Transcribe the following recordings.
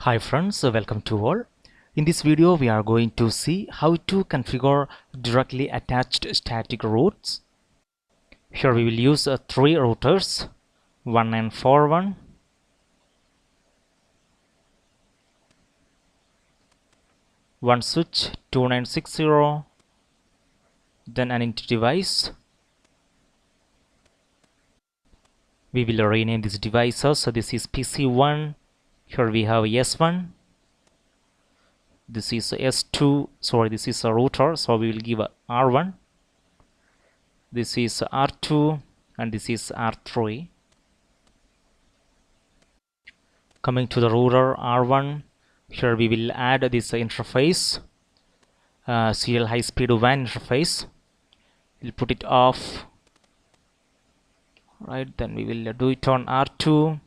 Hi friends, welcome to all. In this video we are going to see how to configure directly attached static routes. Here we will use three routers, 1941, one switch 2960, then an inter device. We will rename these devices. So this is PC1, here we have S1, this is S2, this is a router, so we will give a R1, this is R2, and this is R3. Coming to the router R1, here we will add this interface, serial high speed WAN interface. We'll put it off. Right, then we will do it on R2,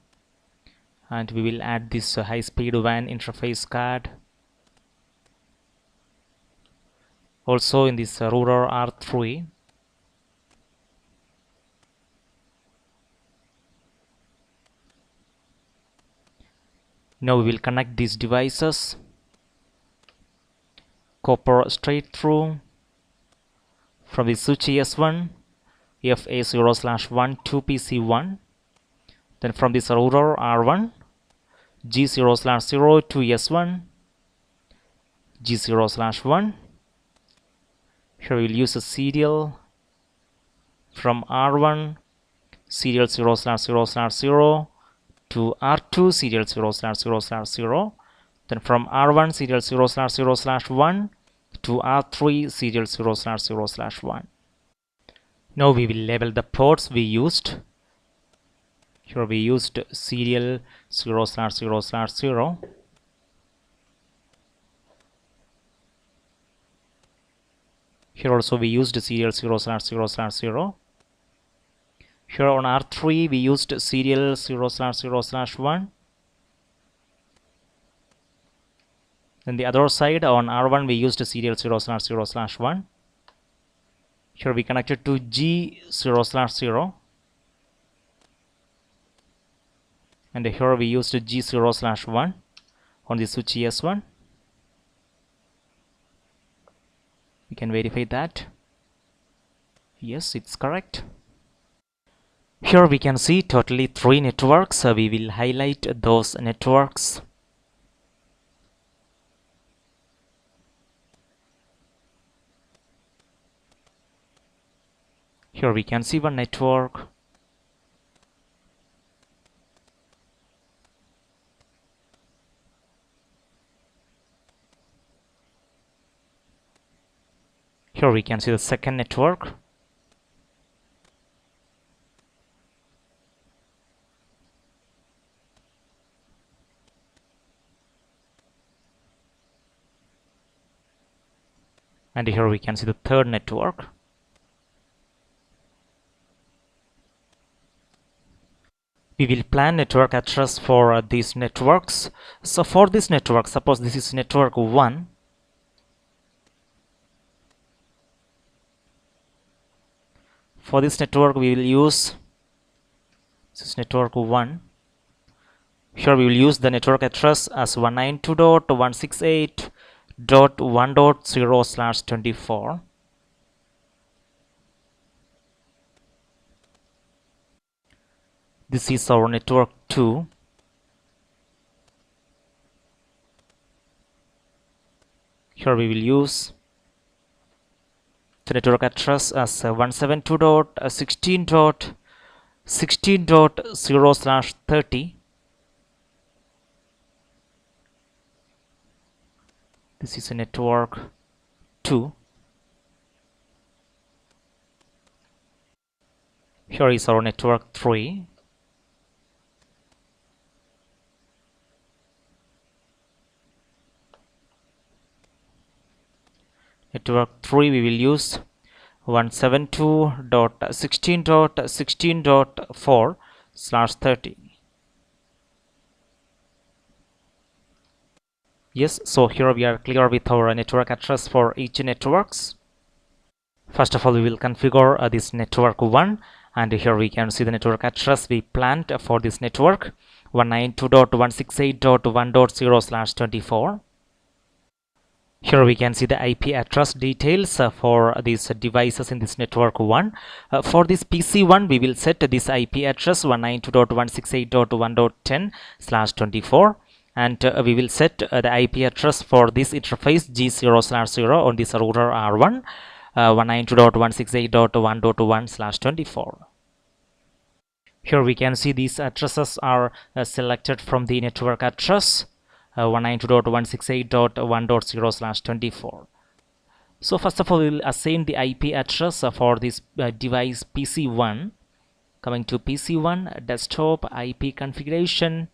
and we will add this high speed WAN interface card. Also in this router R3, now we will connect these devices, copper straight through from the switch S1, FA0/1 to PC1. Then from this router R1, G0/0 to S1, G0/1. Here we will use a serial from R1, serial 0/0/0 to R2, serial 0/0/0. Then from R1, serial 0/0/1 to R3, serial 0/0/1. Now we will label the ports we used. Here we used serial 0/0/0. Here also we used serial 0/0/0. Here on R3 we used serial 0/0/1. Then the other side on R1 we used serial 0/0/1. Here we connected to G0/0, and here we used G0/1 on the switch S1. We can verify that. Yes, it's correct. Here we can see totally 3 networks. We will highlight those networks. Here we can see one network. Here we can see the second network. And here we can see the third network. We will plan network address for these networks. So for this network, suppose this is network 1. For this network we will use, this is network 1. Here we will use the network address as 192.168.1.0/24. This is our network 2. Here we will use the network address as 172.16.16.0/30. This is a network 2. Here is our network 3. Network 3 we will use 172.16.16.4/30. Yes, so here we are clear with our network address for each networks. First of all, we will configure this network 1 and here we can see the network address we planned for this network 192.168.1.0/24. Here we can see the IP address details for these devices in this network 1. For this PC1, we will set this IP address 192.168.1.10/24, and we will set the IP address for this interface G0/0 on this router R1 192.168.1.1/24. Here we can see these addresses are selected from the network address 192.168.1.0/24. So first of all, we will assign the IP address for this device PC1. Coming to PC1 desktop IP configuration,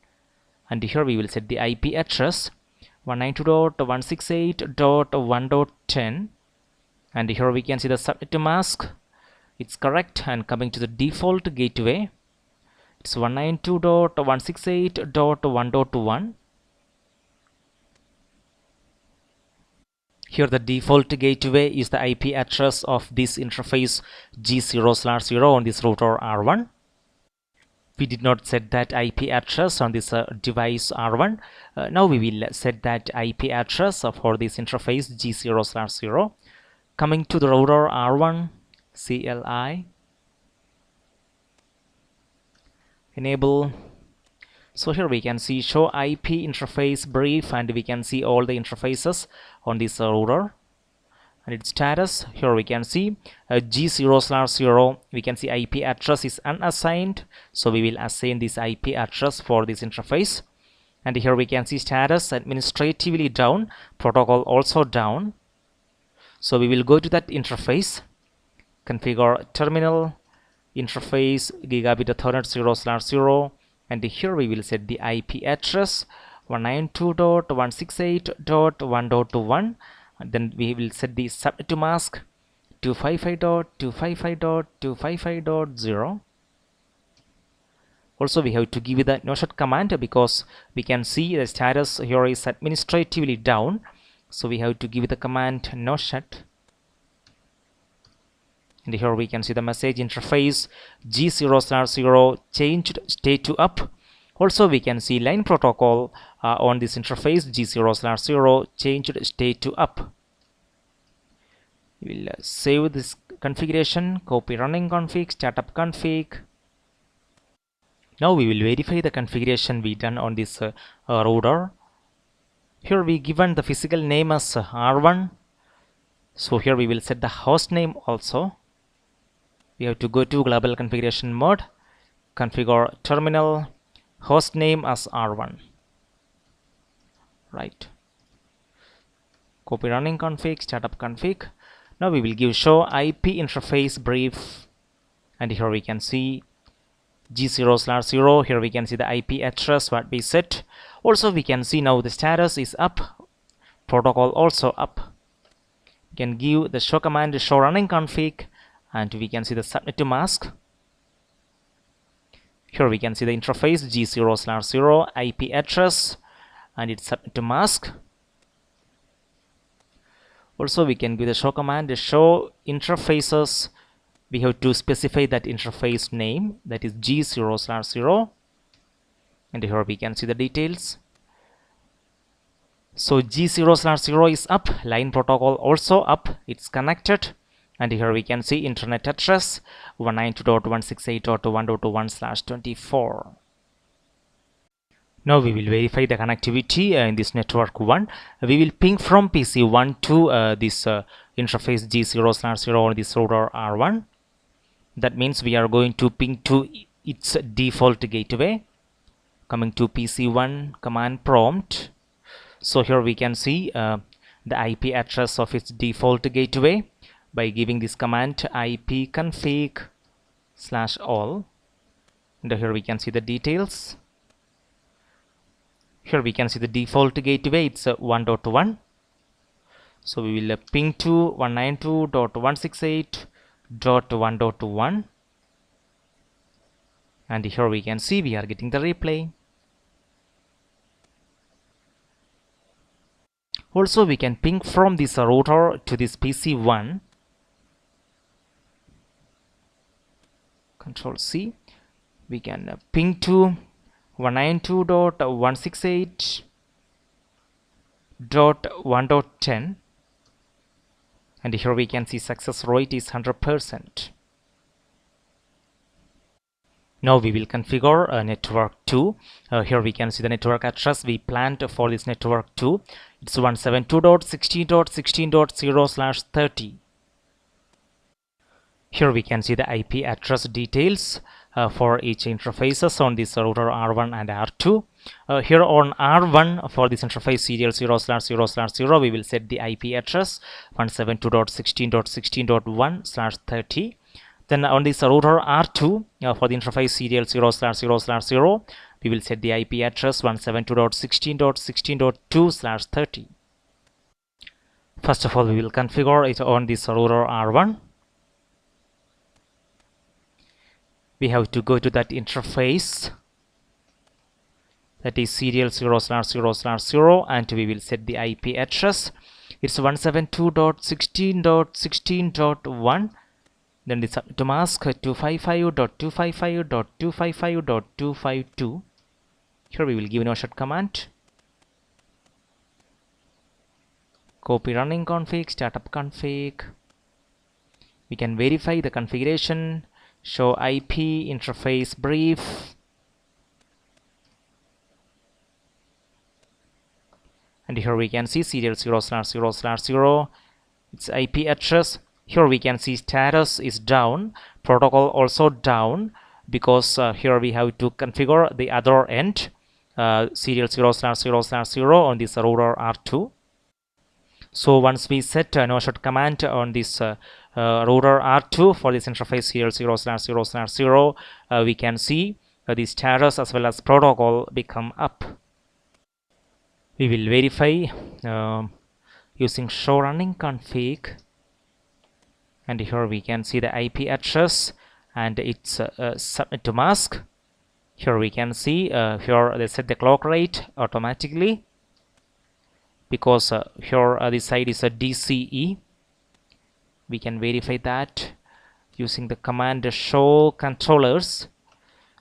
and here we will set the IP address 192.168.1.10, and here we can see the subnet mask. It's correct, and coming to the default gateway, it's 192.168.1.1. Here the default gateway is the IP address of this interface G0/0 on this router R1. We did not set that IP address on this device R1. Now we will set that IP address for this interface G0/0. Coming to the router R1, CLI, enable. So here we can see show IP interface brief, and we can see all the interfaces on this router and its status. Here we can see G0/0. We can see IP address is unassigned, so we will assign this IP address for this interface. And here we can see status administratively down, protocol also down. So we will go to that interface, configure terminal interface gigabit Ethernet 0/0, and here we will set the IP address 192.168.1.1, and then we will set the subnet mask 255.255.255.0. Also we have to give the no shut command because we can see the status here is administratively down, so we have to give the command no shut. And here we can see the message interface G0/0 changed state to up. Also we can see line protocol on this interface G0/0 changed state to up. We will save this configuration, copy running config, startup config. Now we will verify the configuration we done on this router. Here we given the physical name as R1. So here we will set the host name also. We have to go to global configuration mode, configure terminal, host name as R1. Right. Copy running config, startup config. Now we will give show IP interface brief, and here we can see G0/0. Here we can see the IP address what we set. Also we can see now the status is up, protocol also up. We can give the show command show running config, and we can see the subnet mask. Here we can see the interface G0/0 IP address and its subnet mask. Also we can give the show command show interfaces. We have to specify that interface name, that is G0/0, and here we can see the details. So G0/0 is up, line protocol also up, it's connected. And here we can see internet address 192.168.1.1/24. Now we will verify the connectivity in this network 1. We will ping from PC1 to this interface G0/0 on this router R1. That means we are going to ping to its default gateway. Coming to PC1 command prompt. So here we can see the IP address of its default gateway by giving this command ipconfig/all, and here we can see the details. Here we can see the default gateway, it's 1.1. So we will ping to 192.168.1.1, and here we can see we are getting the reply. Also we can ping from this router to this PC1. Control C. We can ping to 192.168.1.10, and here we can see success rate is 100%. Now we will configure network 2. Here we can see the network address we planned for this network 2. It's 172.16.16.0/30. Here we can see the IP address details for each interfaces on this router R1 and R2. Here on R1 for this interface serial 0/0/0, we will set the IP address 172.16.16.1/30. Then on this router R2 for the interface serial 0/0/0, we will set the IP address 172.16.16.2/30. First of all, we will configure it on this router R1. We have to go to that interface, that is serial 0/0/0, and we will set the IP address. It's 172.16.16.1. Then the subnet mask 255.255.255.252. Here we will give no shut command. Copy running config, startup config. We can verify the configuration. Show IP interface brief, and here we can see serial 0/0/0. Its IP address. Here we can see status is down, protocol also down, because here we have to configure the other end, serial 0/0/0 on this router R2. So once we set no shut command on this router R2 for this interface serial 0/0/0, we can see the status as well as protocol become up. We will verify using show running config, and here we can see the IP address and its subnet to mask. Here we can see here they set the clock rate automatically, because here this side is a DCE. We can verify that using the command show controllers.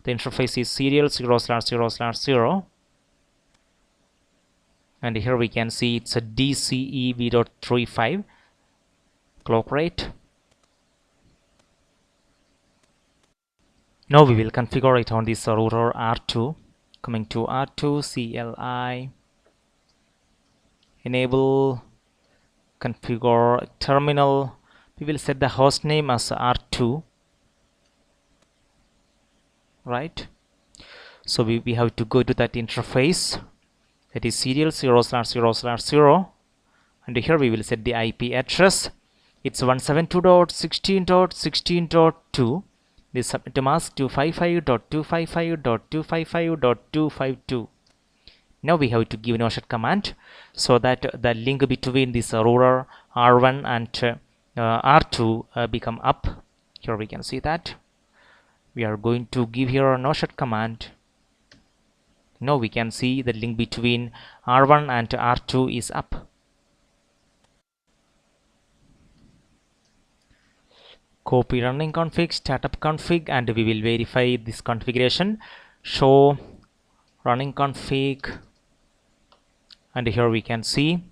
The interface is serial 0/0/0, and here we can see it's a DCE v.35 clock rate. Now we will configure it on this router R2. Coming to R2, CLI, enable, configure terminal. We will set the host name as R2, right? So we have to go to that interface, that is serial 0/0/0, and here we will set the IP address. It's 172.16.16.2. the subnet mask 255.255.255.252. Now we have to give no shut command, so that the link between this router R1 and R2 become up. Here we can see that. We are going to give here a no shut command. Now we can see the link between R1 and R2 is up. Copy running config, startup config, and we will verify this configuration. Show running config, and here we can see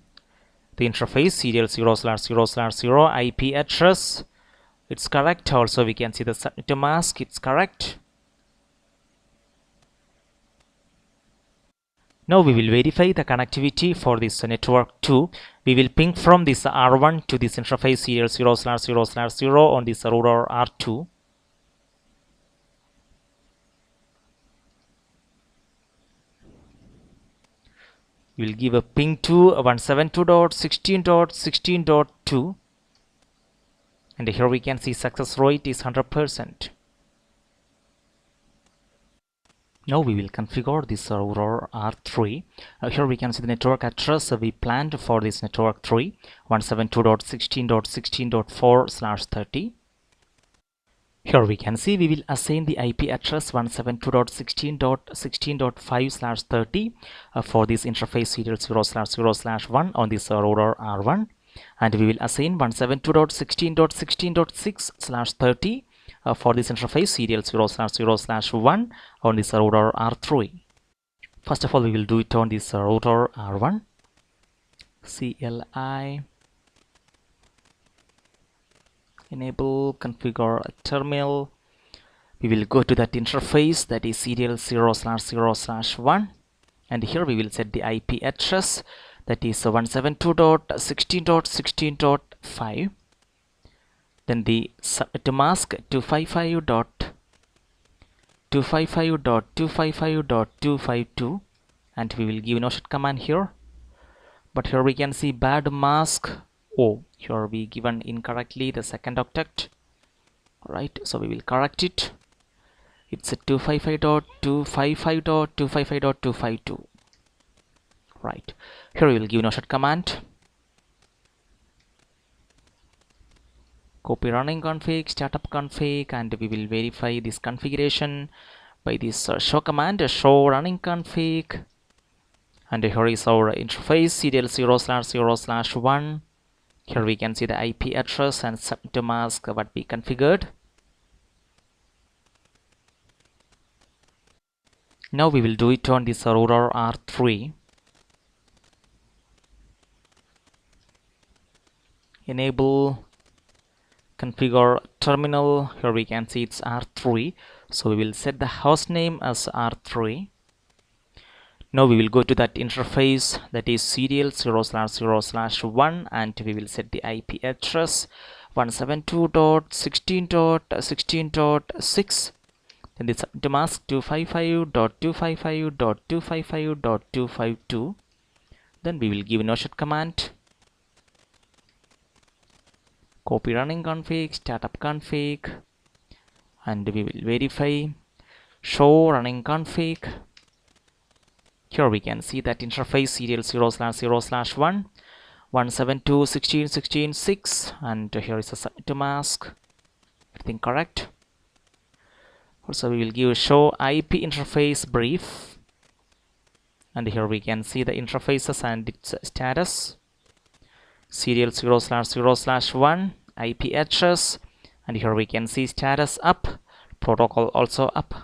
the interface serial 0/0/0 IP address. It's correct. Also we can see the subnet mask, it's correct. Now we will verify the connectivity for this network 2. We will ping from this R1 to this interface serial 0/0/0 on this router R2. We will give a ping to 172.16.16.2, and here we can see success rate is 100%. Now we will configure this router R3. Here we can see the network address we planned for this network 3, 172.16.16.4/30. Here we can see we will assign the IP address 172.16.16.5/30 for this interface serial 0/0/1 on this router R1, and we will assign 172.16.16.6/30 for this interface serial 0/0/1 on this router R3. First of all, we will do it on this router R1. CLI enable configure terminal. We will go to that interface, that is serial 0/0/1, and here we will set the IP address, that is 172.16.16.5. then the subnet mask 255.255.255.252, and we will give notion command here. But here we can see bad mask. Oh, here we given incorrectly the second octet. Right, so we will correct it. It's a 255.255.255.252. Right, here we will give notion command. Copy running config, startup config, and we will verify this configuration by this show command, show running config. And here is our interface serial 0/0/1. Here we can see the IP address and subnet mask what we configured. Now we will do it on this router R3. Enable configure terminal. Here we can see it's R3, so we will set the host name as R3. Now we will go to that interface, that is serial 0/0/1, and we will set the IP address 172.16.16.6. then the subnet mask 255.255.255.252. then we will give notion command. Copy running config, startup config, and we will verify show running config. Here we can see that interface serial 0/0/1 172.16.16.6, and here is a subnet mask, everything correct. Also we will give show IP interface brief, and here we can see the interfaces and its status. Serial 0/0/1 IP address, and here we can see status up, protocol also up.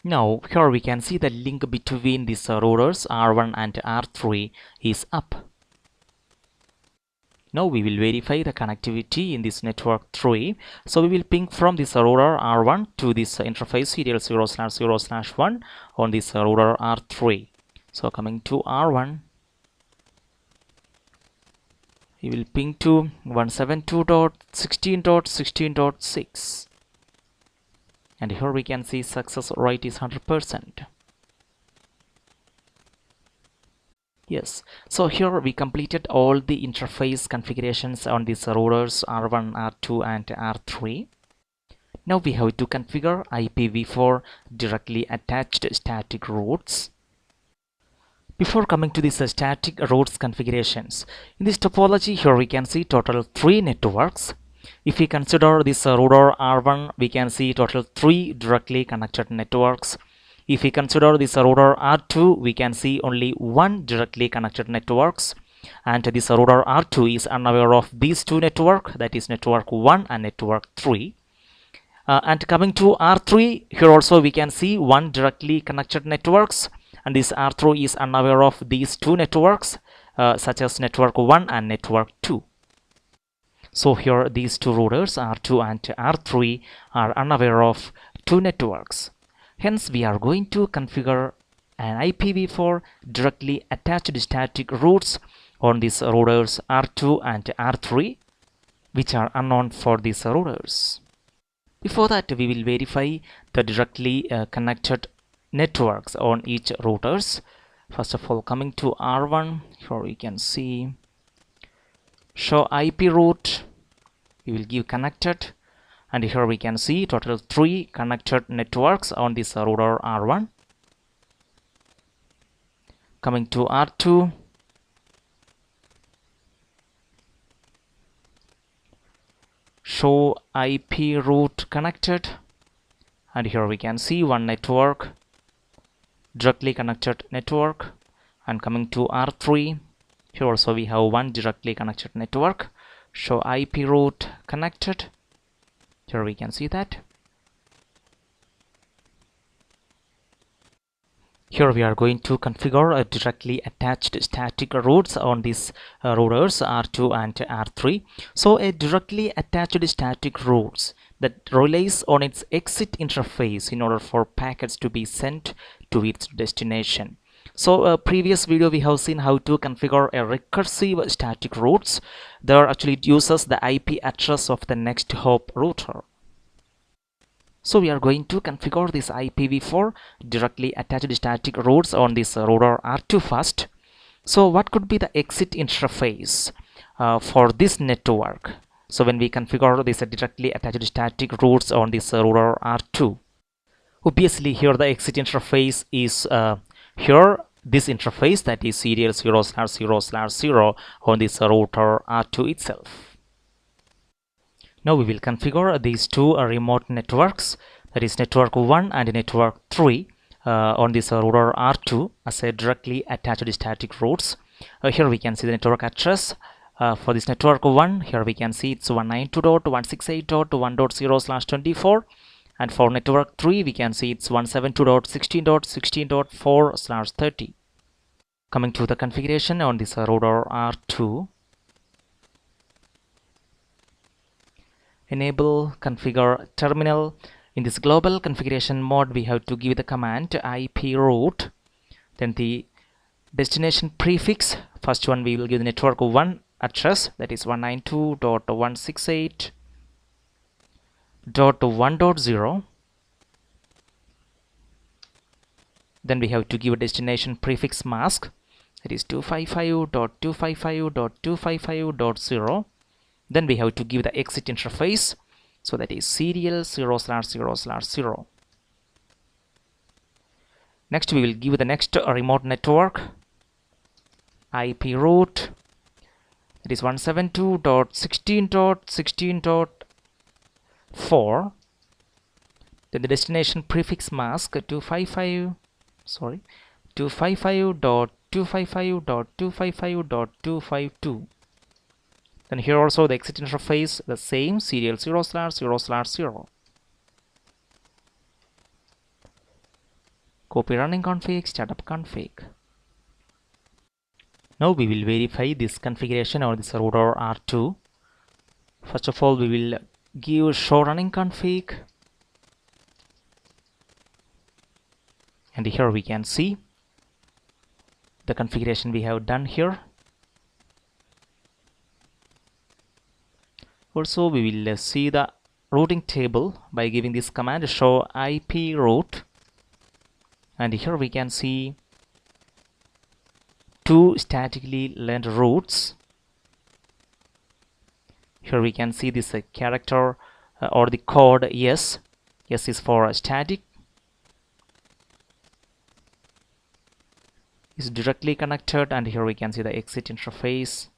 Now here we can see the link between these routers R1 and R3 is up. Now we will verify the connectivity in this network 3. So we will ping from this router R1 to this interface serial 0/0/1 on this router R3. So coming to R1, we will ping to 172.16.16.6, and here we can see success rate is 100%. Yes, so here we completed all the interface configurations on these routers R1, R2, and R3. Now we have to configure IPv4 directly attached static routes. Before coming to this static routes configurations, in this topology here we can see total 3 networks. If we consider this router R1, we can see total 3 directly connected networks. If we consider this router R2, we can see only 1 directly connected networks, and this router R2 is unaware of these 2 networks, that is network 1 and network 3. And coming to R3, here also we can see 1 directly connected networks, and this R3 is unaware of these 2 networks, such as network 1 and network 2. So here these 2 routers R2 and R3 are unaware of 2 networks. Hence we are going to configure an IPv4 directly attached static routes on these routers R2 and R3, which are unknown for these routers. Before that, we will verify the directly connected networks on each routers. First of all, coming to R1, here we can see show IP route. We will give connected, and here we can see total 3 connected networks on this router R1. Coming to R2, show IP route connected, and here we can see 1 network, directly connected network. And coming to R3, here also we have 1 directly connected network. show IP route connected. Here we can see that. Here we are going to configure a directly attached static routes on these routers R2 and R3. So a directly attached static routes that relies on its exit interface in order for packets to be sent to its destination. So previous video we have seen how to configure a recursive static routes. There actually it uses the IP address of the next hop router. So we are going to configure this IPv4 directly attached static routes on this router R2 first. So what could be the exit interface for this network? So when we configure this directly attached static routes on this router R2, obviously here the exit interface is here this interface, that is serial 0/0/0 on this router R2 itself. Now we will configure these two remote networks, that is network 1 and network 3 on this router R2 as a directly attached static routes. Here we can see the network address. For this network 1, here we can see it's 192.168.1.0/24, and for network 3 we can see it's 172.16.16.4/30. Coming to the configuration on this router R2, enable configure terminal. In this global configuration mode we have to give the command IP route, then the destination prefix. First one we will give the network 1 address, that is 192.168.1.0. then we have to give a destination prefix mask, that is 255.255.255.0. then we have to give the exit interface, so that is serial 0/0/0. Next we will give the next remote network IP route, it is 172.16.16.4. then the destination prefix mask 255.255.255.252. then here also the exit interface the same, serial 0/0/0. Copy running config, startup config. Now we will verify this configuration on this router R2. First of all we will give show running config, and here we can see the configuration we have done here. Also we will see the routing table by giving this command show IP route, and here we can see two statically length routes. Here we can see this character or the code yes is for static, is directly connected, and here we can see the exit interface.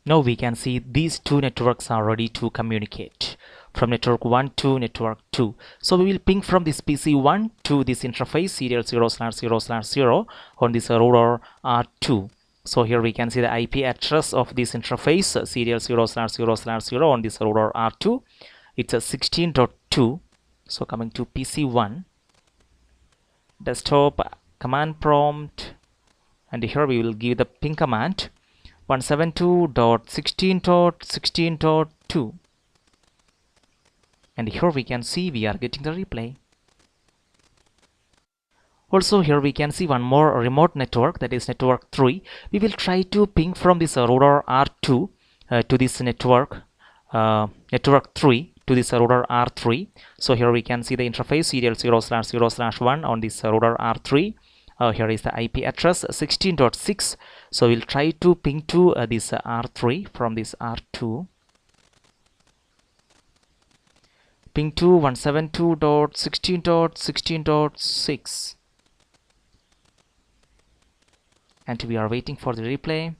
Now we can see these two networks are ready to communicate from network 1 to network 2. So we will ping from this PC1 to this interface serial 0/0/0 on this router R2. So here we can see the IP address of this interface serial 0/0/0 on this router R2. It's a 16.2. So coming to PC1, desktop command prompt, and here we will give the ping command 172.16.16.2, and here we can see we are getting the replay. Also here we can see one more remote network, that is network 3. We will try to ping from this router R2 to this network 3 to this router R3. So here we can see the interface serial 0/0/1 on this router R3. Here is the IP address 16.6. So we'll try to ping to this R3 from this R2. Ping to 172.16.16.6, and we are waiting for the replay.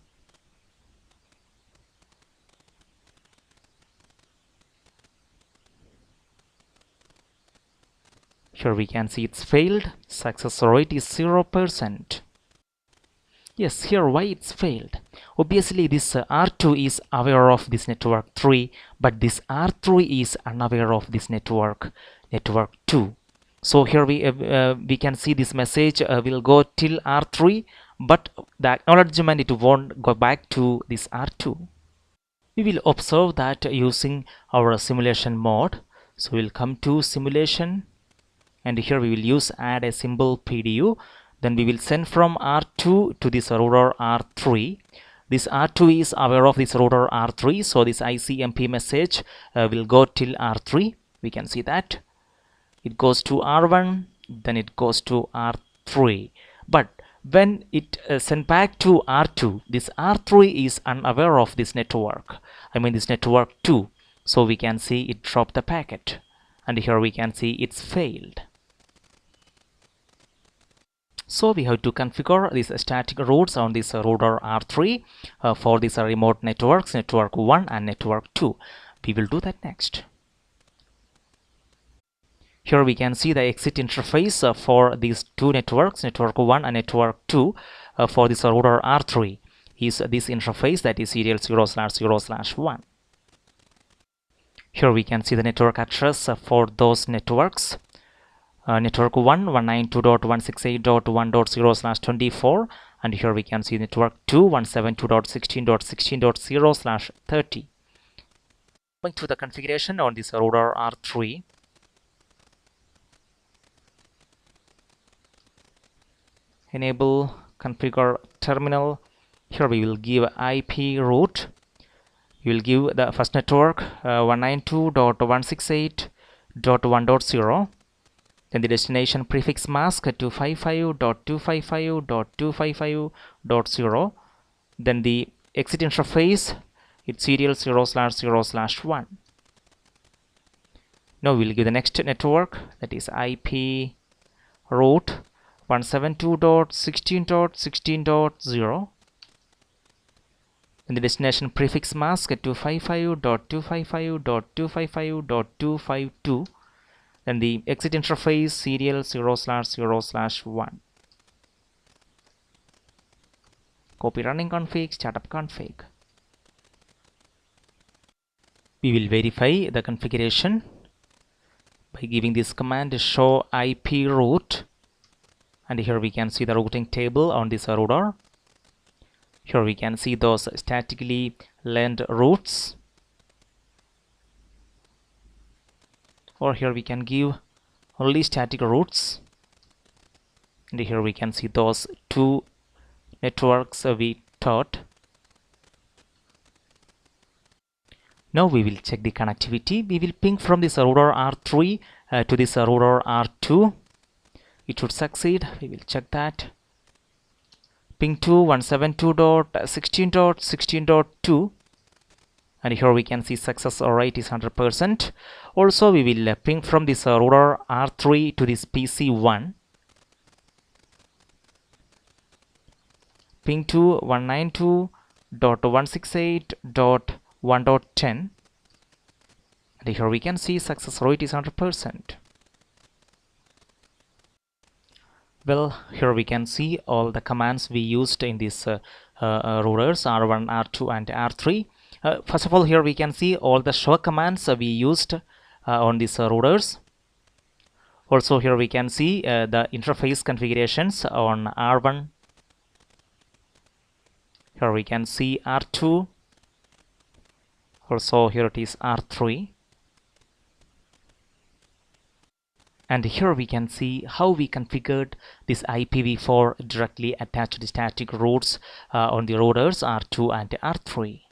Here we can see it's failed. Success rate is 0%. Yes, here why it's failed. Obviously this R2 is aware of this network 3, but this R3 is unaware of this network 2. So here we can see this message will go till R3, but the acknowledgement it won't go back to this R2. We will observe that using our simulation mode. So we'll come to simulation, and here we will use add a symbol PDU. Then we will send from R2 to this router R3. This R2 is aware of this router R3, so this ICMP message will go till R3. We can see that it goes to R1, then it goes to R3. But when it sent back to R2, this R3 is unaware of this network. I mean this network 2. So we can see it dropped the packet. And here we can see it's failed. So we have to configure these static routes on this router R3 for these remote networks, network 1 and network 2. We will do that next. Here we can see the exit interface for these two networks, network 1 and network 2 for this router R3 is this interface, that is serial 0/0/1. Here we can see the network address for those networks. Network 1 192.168.1.0/24, and here we can see network 2 172.16.16.0/30. Going to the configuration on this router R3. Enable configure terminal. Here we will give IP route. You will give the first network 192.168.1.0. Then the destination prefix mask 255.255.255.0. Then the exit interface, it's serial 0/0/1. Now we'll give the next network, that is IP route 172.16.16.0. And the destination prefix mask 255.255.255.252. Then the exit interface serial 0/0/1. Copy running config, startup config. We will verify the configuration by giving this command show IP route, and here we can see the routing table on this router. Here we can see those statically length routes, or here we can give only static routes, and here we can see those two networks we taught. Now we will check the connectivity. We will ping from this router R3 to this router R2. It should succeed. We will check that. Ping to 172.16.16.2, and here we can see success rate is 100%. Also we will ping from this router R3 to this PC1. Ping to 192.168.1.10, and here we can see success rate is 100%. Well, here we can see all the commands we used in these routers R1, R2 and R3. First of all, here we can see all the show commands we used on these routers. Also here we can see the interface configurations on R1. Here we can see R2. Also here it is R3. And here we can see how we configured this IPv4 directly attached static routes on the routers R2 and R3.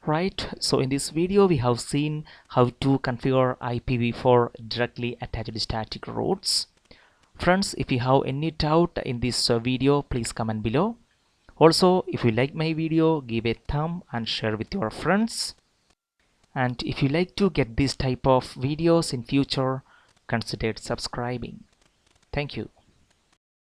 Right, so in this video we have seen how to configure IPv4 directly attached static routes. Friends, if you have any doubt in this video, please comment below. Also, if you like my video, give a thumb and share with your friends. And if you like to get this type of videos in future, consider subscribing. Thank you.